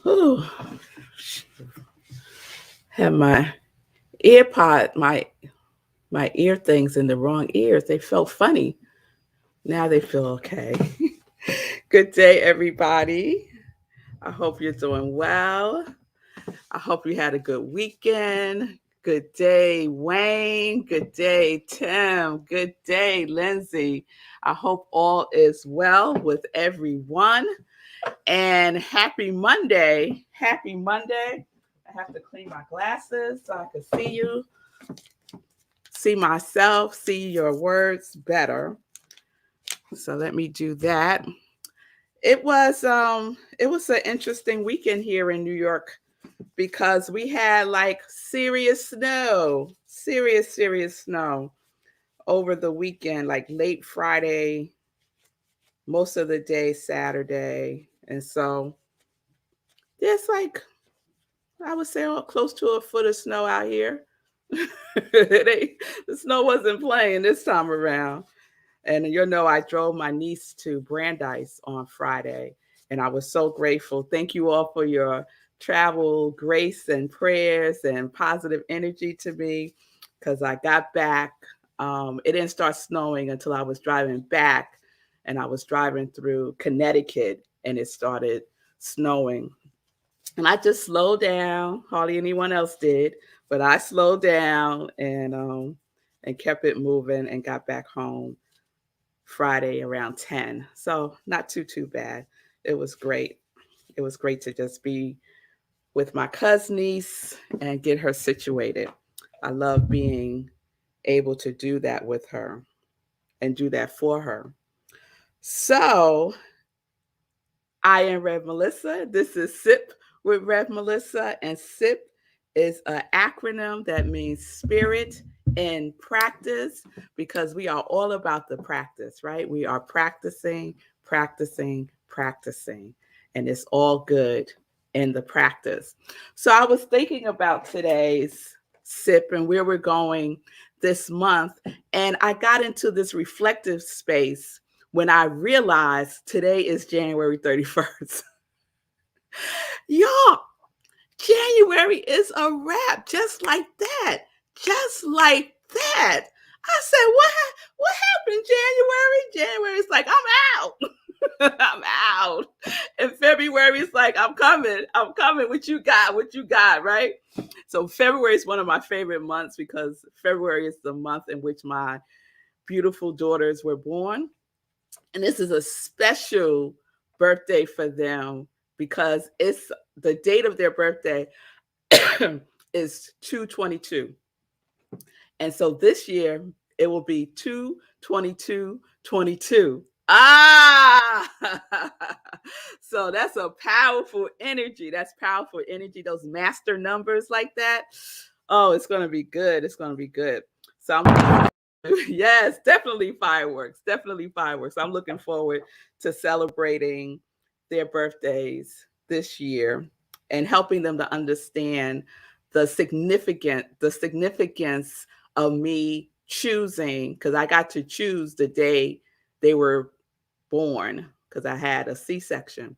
Ooh, have my ear pod, my ear things in the wrong ears. They felt funny. Now they feel okay. Good day, everybody. I hope you're doing well. I hope you had a good weekend. Good day, Wayne. Good day, Tim. Good day, Lindsay. I hope all is well with everyone. And happy Monday. Happy Monday. I have to clean my glasses so I can see you, see myself, see your words better. So let me do that. It was an interesting weekend here in New York because we had like serious snow over the weekend, like late Friday, most of the day Saturday. And so there's like, I would say, close to a foot of snow out here. The snow wasn't playing this time around. And I drove my niece to Brandeis on Friday, and I was so grateful. Thank you all for your travel grace and prayers and positive energy to me because I got back. It didn't start snowing until I was driving back, and I was driving through Connecticut, and it started snowing. And I just slowed down. Hardly anyone else did, but I slowed down and kept it moving and got back home Friday around 10. So not too bad. It was great. It was great to just be with my cousin niece and get her situated. I love being able to do that with her and do that for her. So I am Rev Melissa. This is SIP with Rev Melissa, and SIP is an acronym that means spirit in practice because we are all about the practice, right? We are practicing, and it's all good in the practice. So I was thinking about today's SIP and where we're going this month, and I got into this reflective space when I realized today is January 31st. Y'all, January is a wrap, just like that. Just like that. I said, what happened, January? January's like, I'm out. I'm out. And February is like, I'm coming. I'm coming. What you got? What you got, right? So February is one of my favorite months because February is the month in which my beautiful daughters were born. And this is a special birthday for them because it's the date of their birthday is 2/22. And so this year it will be 2/22/22. Ah, so that's a powerful energy. That's powerful energy. Those master numbers like that. Oh, it's gonna be good. It's gonna be good. So I'm yes, definitely fireworks. Definitely fireworks. I'm looking forward to celebrating their birthdays this year and helping them to understand the significance of me choosing because I got to choose the day they were born because I had a C-section.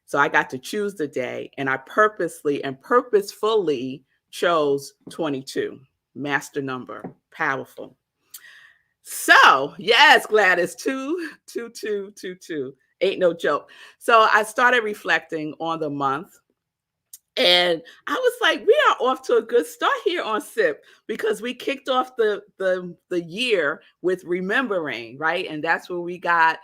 So I got to choose the day and I purposely and purposefully chose 22, master number, powerful. So, yes, Gladys, 22222. Ain't no joke. So I started reflecting on the month and I was like, we are off to a good start here on SIP because we kicked off the year with remembering, right? And that's where we got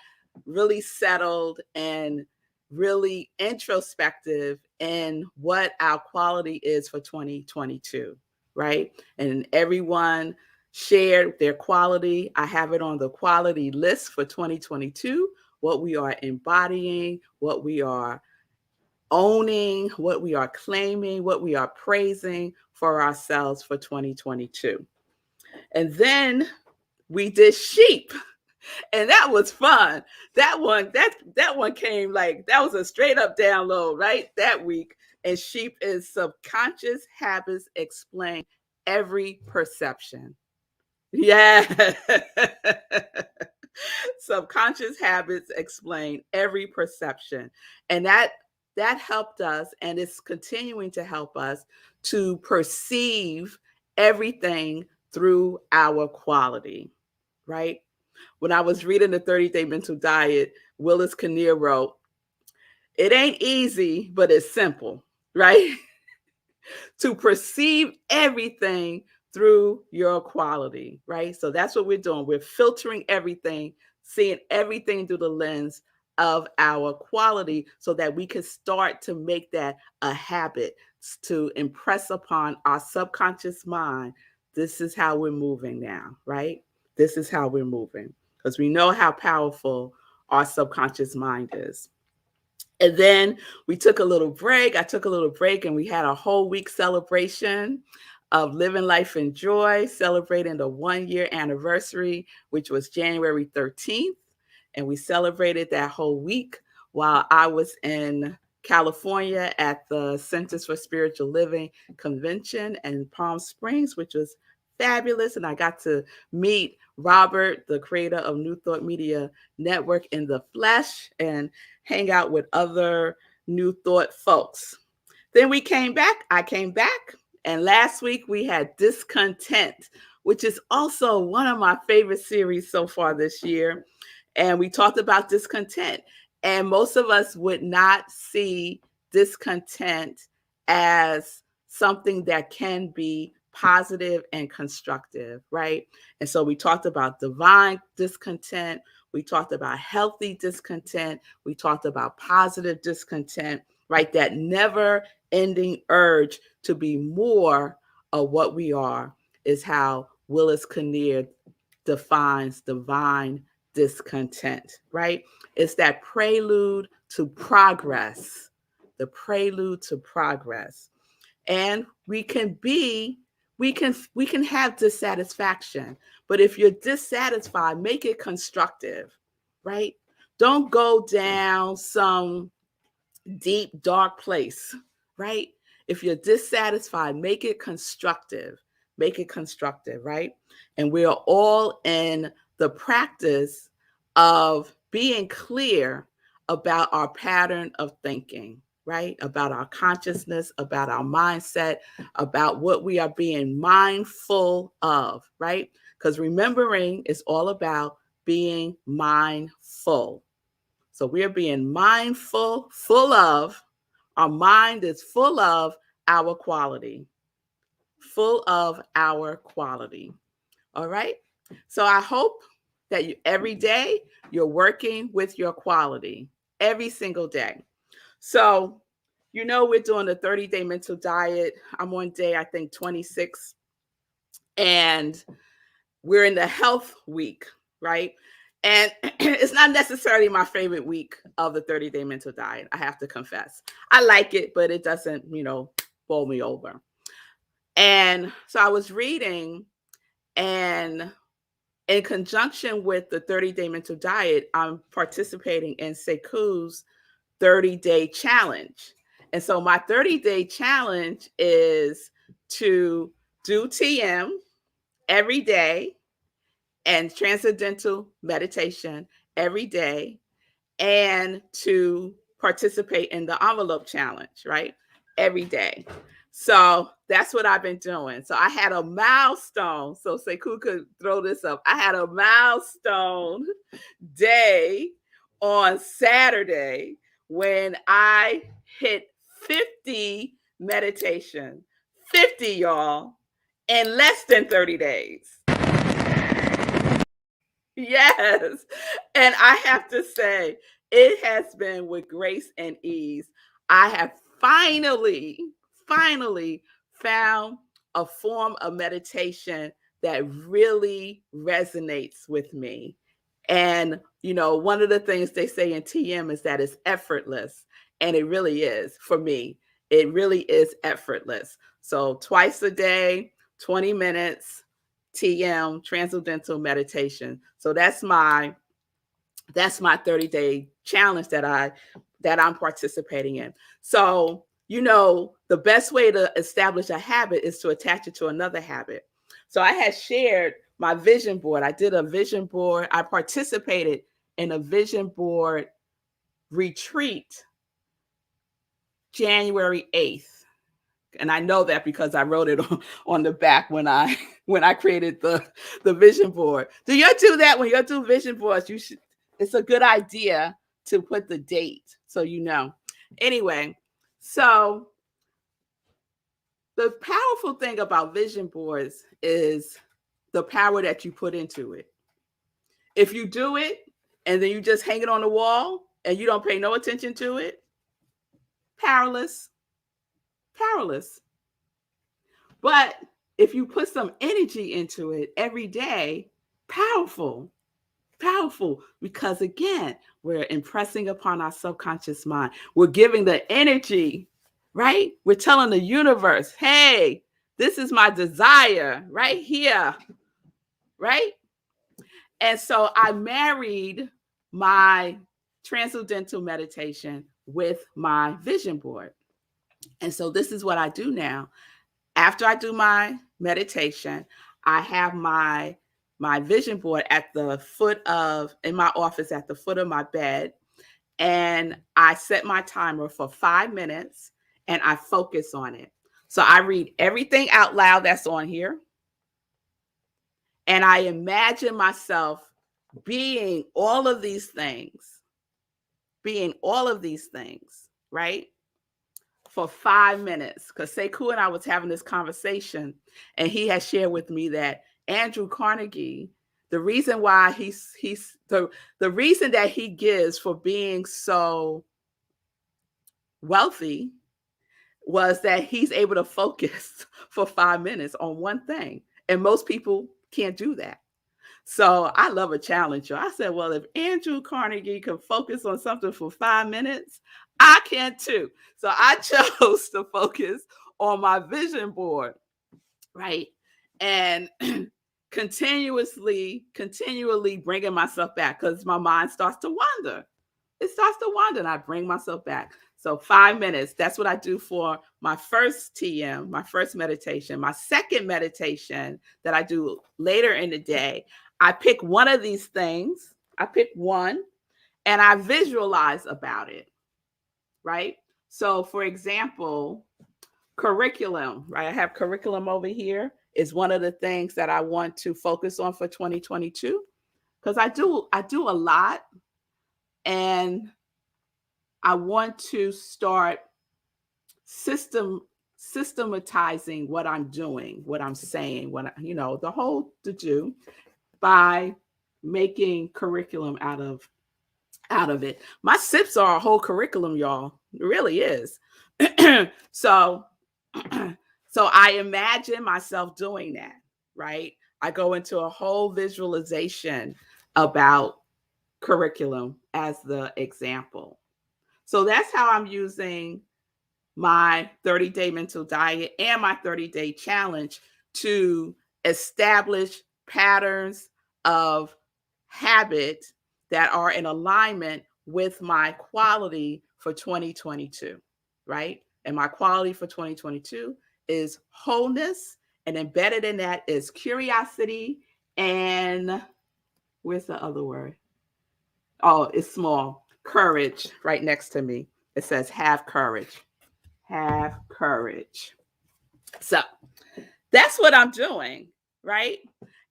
really settled and really introspective in what our quality is for 2022, right? And everyone shared their quality. I have it on the quality list for 2022, what we are embodying, what we are owning, what we are claiming, what we are praising for ourselves for 2022. And then we did sheep. And that was fun. That one came like that was a straight up download, right? That week. And sheep is subconscious habits explain every perception. Yeah. Subconscious habits explain every perception. And that that helped us, and it's continuing to help us to perceive everything through our quality, right? When I was reading the 30-Day Mental Diet, Willis Kinnear wrote, it ain't easy, but it's simple, right? To perceive everything through your quality, right? So that's what we're doing. We're filtering everything, seeing everything through the lens of our quality so that we can start to make that a habit to impress upon our subconscious mind. This is how we're moving now, right? This is how we're moving because we know how powerful our subconscious mind is. And then we took a little break. I took a little break and we had a whole week celebration of Living Life in Joy, celebrating the 1 year anniversary, which was January 13th. And we celebrated that whole week while I was in California at the Centers for Spiritual Living convention in Palm Springs, which was fabulous. And I got to meet Robert, the creator of New Thought Media Network, in the flesh and hang out with other New Thought folks. Then we came back. I came back. And last week we had Discontent, which is also one of my favorite series so far this year. And we talked about discontent. And most of us would not see discontent as something that can be positive and constructive, right? And so we talked about divine discontent. We talked about healthy discontent. We talked about positive discontent, right? That never ending urge to be more of what we are is how Willis Kinnear defines divine discontent, right? It's that prelude to progress, the prelude to progress. And we can have dissatisfaction, but if you're dissatisfied, make it constructive, right? Don't go down some deep, dark place, right? If you're dissatisfied, make it constructive. Make it constructive, right? And we are all in the practice of being clear about our pattern of thinking, right? About our consciousness, about our mindset, about what we are being mindful of, right? Because remembering is all about being mindful. So we're being mindful, our mind is full of our quality, full of our quality. All right. So I hope that every day you're working with your quality every single day. So, we're doing the 30-Day Mental Diet. I'm on day, I think, 26. And we're in the health week, right? And it's not necessarily my favorite week of the 30-Day Mental Diet, I have to confess. I like it, but it doesn't, bowl me over. And so I was reading, and in conjunction with the 30-Day Mental Diet, I'm participating in Sekou's 30-Day Challenge. And so my 30-Day Challenge is to do TM every day and transcendental meditation every day, and to participate in the envelope challenge, right? Every day. So that's what I've been doing. So I had a milestone. So Sekou could throw this up. I had a milestone day on Saturday when I hit 50 meditation, 50, y'all, in less than 30 days. Yes. And I have to say, it has been with grace and ease. I have finally found a form of meditation that really resonates with me. And, one of the things they say in TM is that it's effortless. And it really is for me. It really is effortless. So twice a day, 20 minutes, TM, transcendental meditation. So that's my 30-day challenge that I'm participating in. So, the best way to establish a habit is to attach it to another habit. So I had shared my vision board. I did a vision board. I participated in a vision board retreat January 8th. And I know that because I wrote it on the back when I created the vision board. Do you do that when you do vision boards? It's a good idea to put the date so you know. Anyway, so the powerful thing about vision boards is the power that you put into it. If you do it and then you just hang it on the wall and you don't pay no attention to it, powerless. But if you put some energy into it every day, powerful, because again, we're impressing upon our subconscious mind. We're giving the energy, right? We're telling the universe, hey, this is my desire right here, right? And so I married my transcendental meditation with my vision board. And so this is what I do now. After I do my meditation, I have my vision board at the foot of, in my office at the foot of my bed. And I set my timer for 5 minutes and I focus on it. So I read everything out loud that's on here. And I imagine myself being all of these things, right? For 5 minutes. Because Sekou and I was having this conversation, and he has shared with me that Andrew Carnegie, the reason why the reason that he gives for being so wealthy was that he's able to focus for 5 minutes on one thing. And most people can't do that. So I love a challenge. I said, well, if Andrew Carnegie can focus on something for 5 minutes, I can too. So I chose to focus on my vision board, right? And continually bringing myself back because my mind starts to wander. It starts to wander and I bring myself back. So 5 minutes, that's what I do for my first TM, my first meditation. My second meditation that I do later in the day, I pick one of these things. I pick one and I visualize about it, right? So for example, curriculum, right? I have curriculum over here is one of the things that I want to focus on for 2022 because I do a lot and I want to start systematizing what I'm doing, what I'm saying, the whole to do by making curriculum out of it. My SIPs are a whole curriculum, y'all. It really is. So I imagine myself doing that, right? I go into a whole visualization about curriculum as the example. So that's how I'm using my 30-day mental diet and my 30-day challenge to establish patterns of habit that are in alignment with my quality for 2022, right? And my quality for 2022 is wholeness, and embedded in that is curiosity and where's the other word? Oh, it's small. Courage right next to me. It says have courage. Have courage. So that's what I'm doing, right?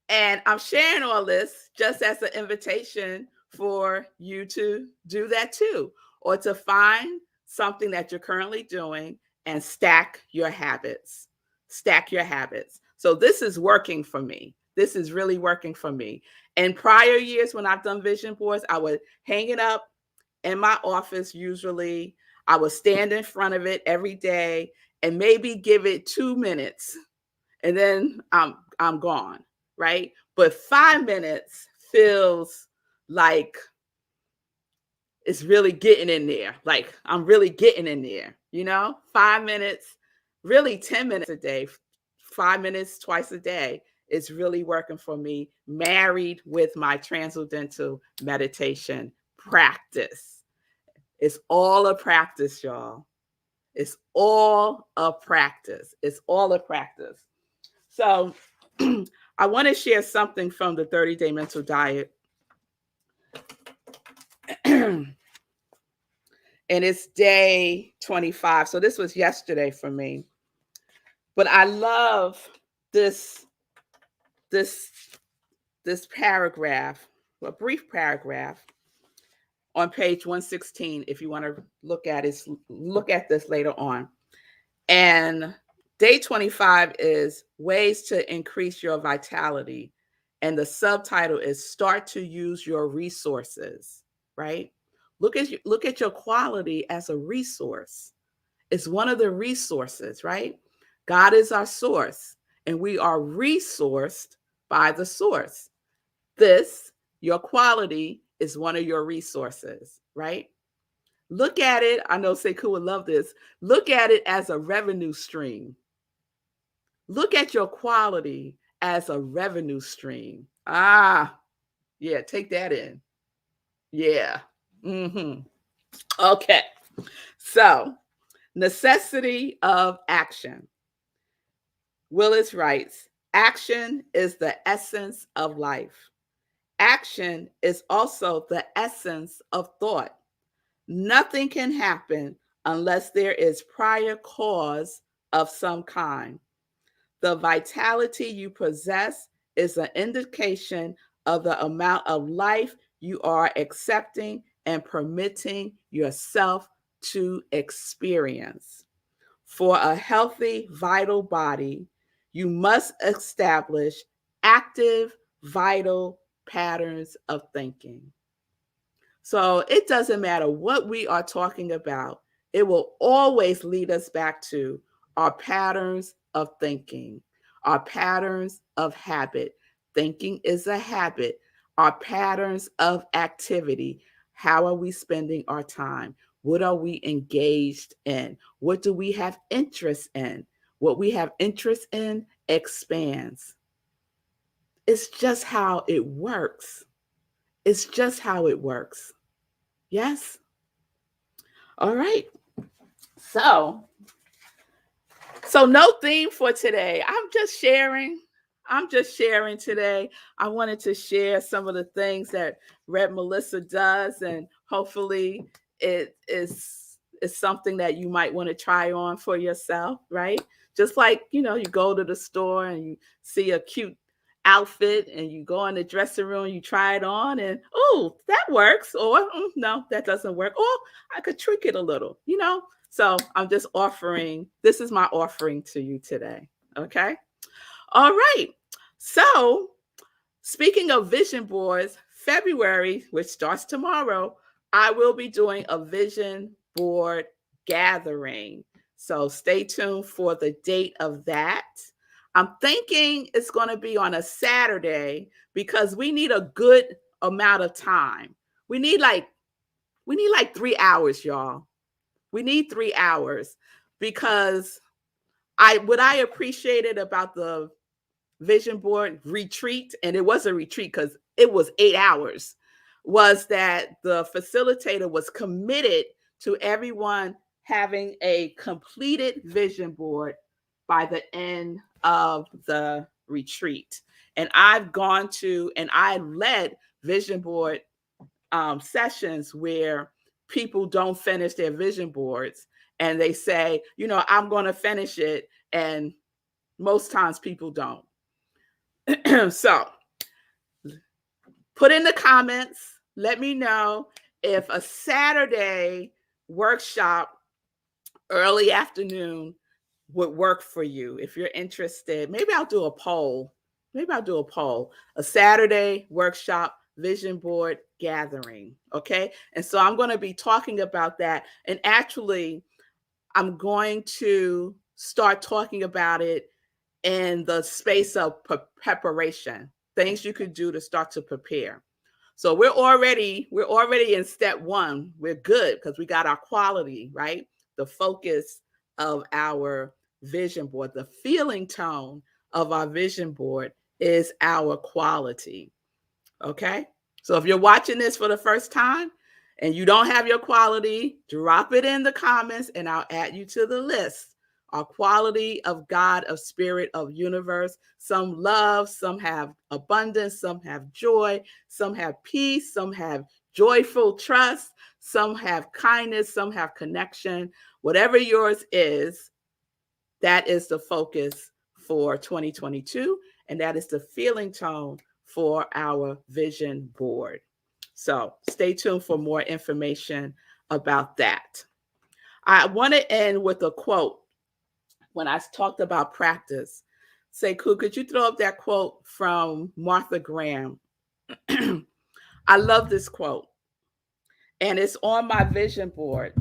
And I'm sharing all this just as an invitation for you to do that too, or to find something that you're currently doing and stack your habits. Stack your habits. So this is working for me. This is really working for me. In prior years, when I've done vision boards, I would hang it up in my office. Usually I would stand in front of it every day and maybe give it 2 minutes and then I'm gone, right? But 5 minutes feels like it's really getting in there. Like I'm really getting in there, 5 minutes, really 10 minutes a day, 5 minutes twice a day is really working for me, married with my transcendental meditation practice. It's all a practice, y'all. It's all a practice. It's all a practice. So I want to share something from the 30-day mental diet. and it's day 25. So this was yesterday for me. But I love this this this paragraph, a brief paragraph on page 116 if you want to look at this later on. And day 25 is ways to increase your vitality. And the subtitle is start to use your resources, right? Look at your quality as a resource. It's one of the resources, right? God is our source, and we are resourced by the source. This, your quality, is one of your resources, right? Look at it. I know Sekou would love this. Look at it as a revenue stream. Look at your quality as a revenue stream. Ah, yeah, take that in. Yeah. Okay. So, necessity of action. Willis writes, action is the essence of life. Action is also the essence of thought. Nothing can happen unless there is prior cause of some kind. The vitality you possess is an indication of the amount of life you are accepting and permitting yourself to experience. For a healthy, vital body, you must establish active, vital patterns of thinking. So it doesn't matter what we are talking about, it will always lead us back to our patterns of thinking, our patterns of habit. Thinking is a habit, our patterns of activity. How are we spending our time? What are we engaged in? What do we have interest in? What we have interest in expands. It's just how it works. It's just how it works. Yes? All right. So, no theme for today. I'm just sharing. I'm just sharing today. I wanted to share some of the things that Red Melissa does, and hopefully it is something that you might want to try on for yourself, right? Just like, you go to the store and you see a cute outfit and you go in the dressing room, you try it on and, oh, that works. Or no, that doesn't work. Or I could tweak it a little. So I'm just offering, this is my offering to you today. Okay. All right. So speaking of vision boards, February, which starts tomorrow, I will be doing a vision board gathering. So stay tuned for the date of that. I'm thinking it's going to be on a Saturday because we need a good amount of time. We need like 3 hours, y'all. We need 3 hours because what I appreciated about the vision board retreat, and it was a retreat because it was 8 hours, was that the facilitator was committed to everyone having a completed vision board by the end of the retreat. And I've gone to, and I led vision board sessions where people don't finish their vision boards and they say, I'm going to finish it. And most times people don't. So put in the comments, let me know if a Saturday workshop early afternoon would work for you. If you're interested, maybe I'll do a poll. A Saturday workshop vision board gathering. Okay. And so I'm going to be talking about that. And actually, I'm going to start talking about it in the space of preparation, things you could do to start to prepare. So we're already in step 1. We're good because we got our quality, right? The focus of our vision board, the feeling tone of our vision board is our quality. Okay? So if you're watching this for the first time and you don't have your quality, drop it in the comments and I'll add you to the list. Our quality of God, of spirit, of universe. Some love, some have abundance, some have joy, some have peace, some have joyful trust, some have kindness, some have connection. Whatever yours is, that is the focus for 2022, and that is the feeling tone for our vision board. So stay tuned for more information about that. I want to end with a quote. When I talked about practice, say, could you throw up that quote from Martha Graham? I love this quote, and it's on my vision board.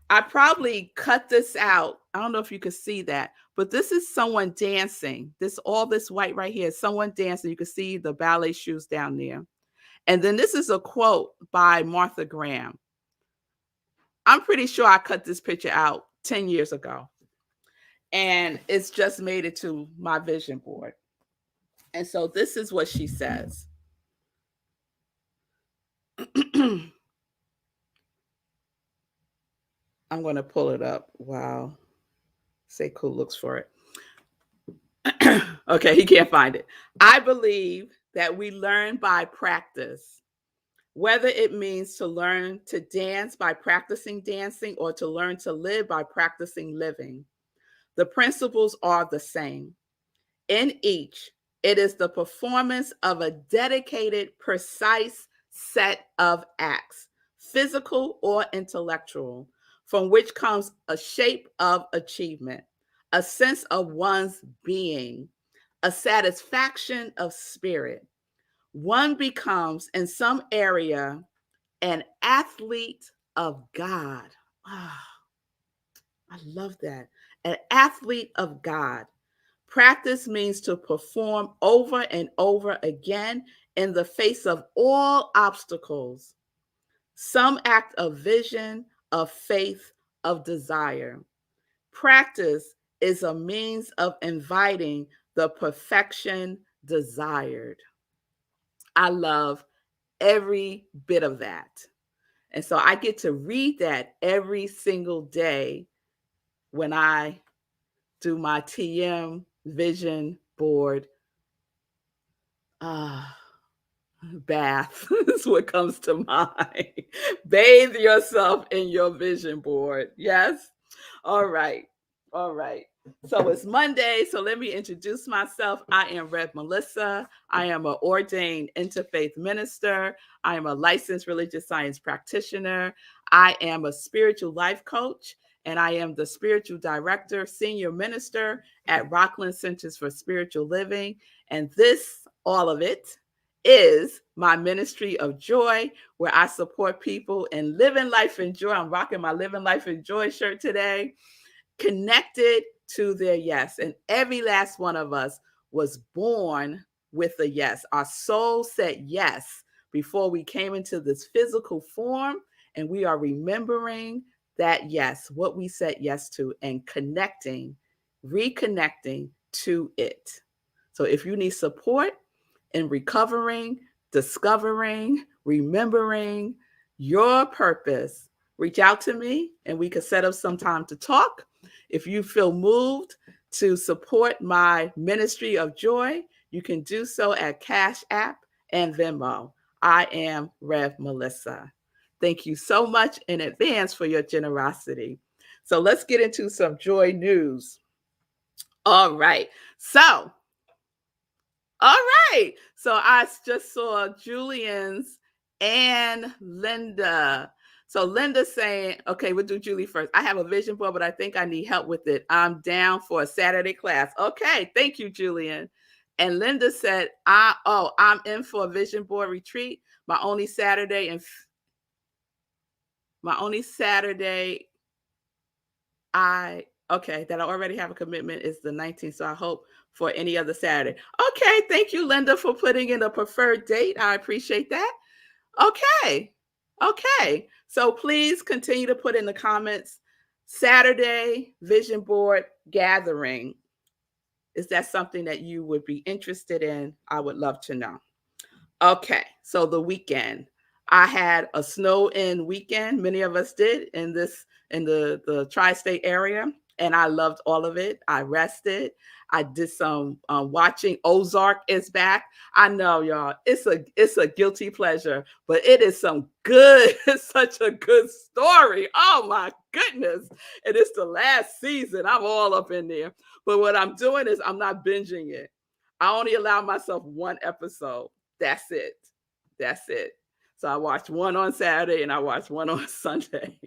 I probably cut this out. I don't know if you can see that, but this is someone dancing. All this white right here is someone dancing. You can see the ballet shoes down there. And then this is a quote by Martha Graham. I'm pretty sure I cut this picture out 10 years ago. And it's just made it to my vision board. And so this is what she says. I'm going to pull it up while Sekou looks for it. Okay, he can't find it. I believe that we learn by practice, whether it means to learn to dance by practicing dancing or to learn to live by practicing living. The principles are the same. In each, it is the performance of a dedicated, precise set of acts, physical or intellectual, from which comes a shape of achievement, a sense of one's being, a satisfaction of spirit. One becomes, in some area, an athlete of God. Ah, I love that. An athlete of God. Practice means to perform over and over again in the face of all obstacles. Some act of vision, of faith, of desire. Practice is a means of inviting the perfection desired. I love every bit of that. And so I get to read that every single day when I do my TM vision board bath is what comes to mind. Bathe yourself in your vision board. Yes? All right. All right. So it's Monday. So let me introduce myself. I am Rev Melissa. I am an ordained interfaith minister. I am a licensed religious science practitioner. I am a spiritual life coach, and I am the spiritual director, senior minister at Rockland Centers for Spiritual Living. And this, all of it, is my ministry of joy, where I support people in living life in joy. I'm rocking my Living Life in Joy shirt today, connected to their yes. And every last one of us was born with a yes. Our soul said yes before we came into this physical form, and we are remembering that yes, what we said yes to, and connecting, reconnecting to it. So if you need support in recovering, discovering, remembering your purpose, reach out to me and we could set up some time to talk. If you feel moved to support my ministry of joy, you can do so at Cash App and Venmo. I am Rev Melissa. Thank you so much in advance for your generosity. So let's get into some joy news. All right. So I just saw Julian's and Linda. So Linda's saying, okay, we'll do Julie first. I have a vision board, but I think I need help with it. I'm down for a Saturday class. Okay, thank you, Julian. And Linda said, I'm in for a vision board retreat. My only Saturday, that I already have a commitment is the 19th. So I hope for any other Saturday. Okay. Thank you, Linda, for putting in a preferred date. I appreciate that. Okay. So please continue to put in the comments, Saturday vision board gathering. Is that something that you would be interested in? I would love to know. Okay. So the weekend, I had a snow in weekend. Many of us did in the tri-state area. and I loved all of it. I rested. I did some watching. Ozark is back. I know, y'all. It's a guilty pleasure, but it is some good. It's such a good story. Oh my goodness! And it's the last season. I'm all up in there. But what I'm doing is I'm not binging it. I only allow myself one episode. That's it. That's it. So I watched one on Saturday and I watched one on Sunday.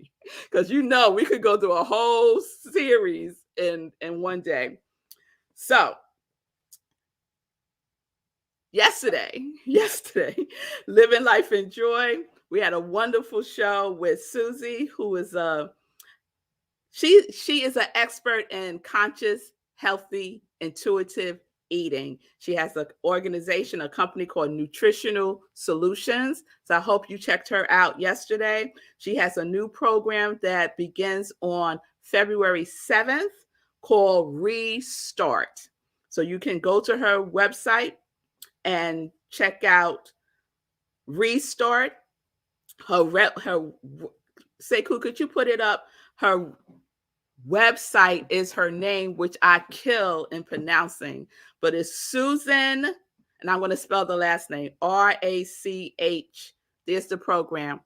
Because we could go through a whole series in one day. So yesterday, Living Life in Joy, we had a wonderful show with Susie, who is she is an expert in conscious, healthy, intuitive eating. She has an organization, a company called Nutritional Solutions. So I hope you checked her out yesterday. She has a new program that begins on February 7th called Restart. So you can go to her website and check out Restart. Her Sekou, could you put it up? Her website is her name, which I kill in pronouncing, but it's Susan, and I'm going to spell the last name, R-A-C-H. There's the program,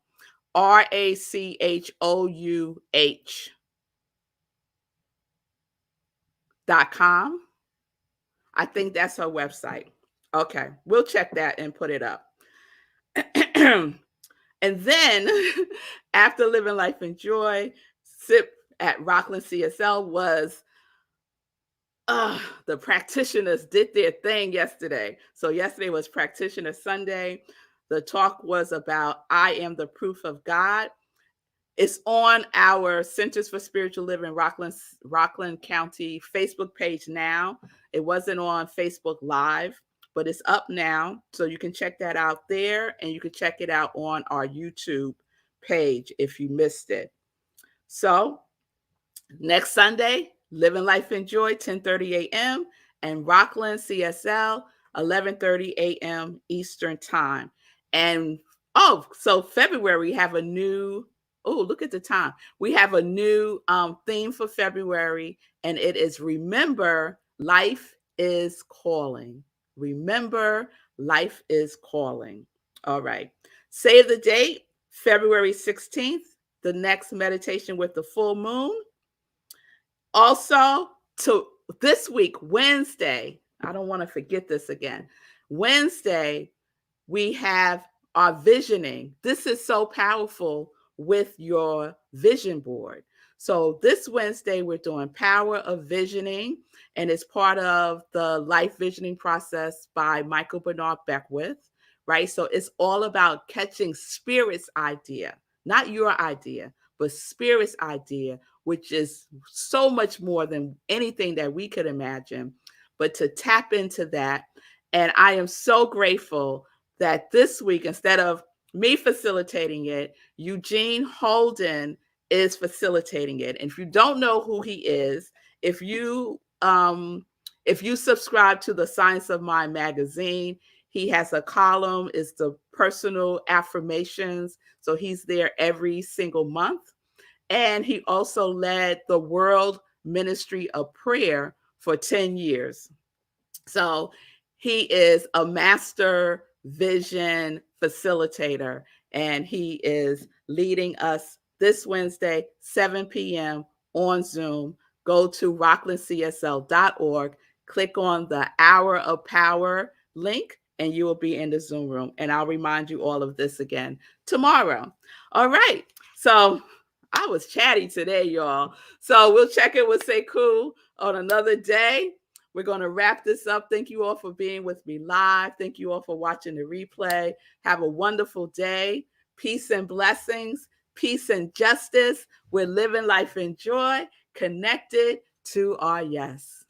RACHOUH.com. I think that's her website. Okay, we'll check that and put it up. And then after Living Life in Joy, SIP at Rockland CSL was the practitioners did their thing yesterday. So yesterday was Practitioner Sunday. The talk was about I Am the Proof of God. It's on our Centers for Spiritual Living Rockland County Facebook page now. It wasn't on Facebook Live, but it's up now. So you can check that out there, and you can check it out on our YouTube page if you missed it. So next Sunday, Living Life in Joy, 10:30 a.m. and Rockland CSL, 11:30 a.m. Eastern Time. And so February, we have a new, look at the time. We have a new theme for February, and it is Remember, Life is Calling. Remember, Life is Calling. All right. Save the date, February 16th, the next meditation with the full moon. Also, to this week, Wednesday, I don't want to forget this again. Wednesday, we have our visioning. This is so powerful with your vision board. So this Wednesday, we're doing Power of Visioning, and it's part of the life visioning process by Michael Bernard Beckwith, right? So it's all about catching Spirit's idea, not your idea, but Spirit's idea, which is so much more than anything that we could imagine, but to tap into that. And I am so grateful that this week, instead of me facilitating it, Eugene Holden is facilitating it. And if you don't know who he is, if you subscribe to the Science of Mind magazine, he has a column, it's the personal affirmations. So he's there every single month. And he also led the World Ministry of Prayer for 10 years. So he is a master vision facilitator, and he is leading us this Wednesday, 7 p.m. on Zoom. Go to rocklandcsl.org, click on the Hour of Power link, and you will be in the Zoom room. And I'll remind you all of this again tomorrow. All right. So I was chatty today, y'all. So we'll check in with Sekou on another day. We're going to wrap this up. Thank you all for being with me live. Thank you all for watching the replay. Have a wonderful day. Peace and blessings. Peace and justice. We're living life in joy, connected to our yes.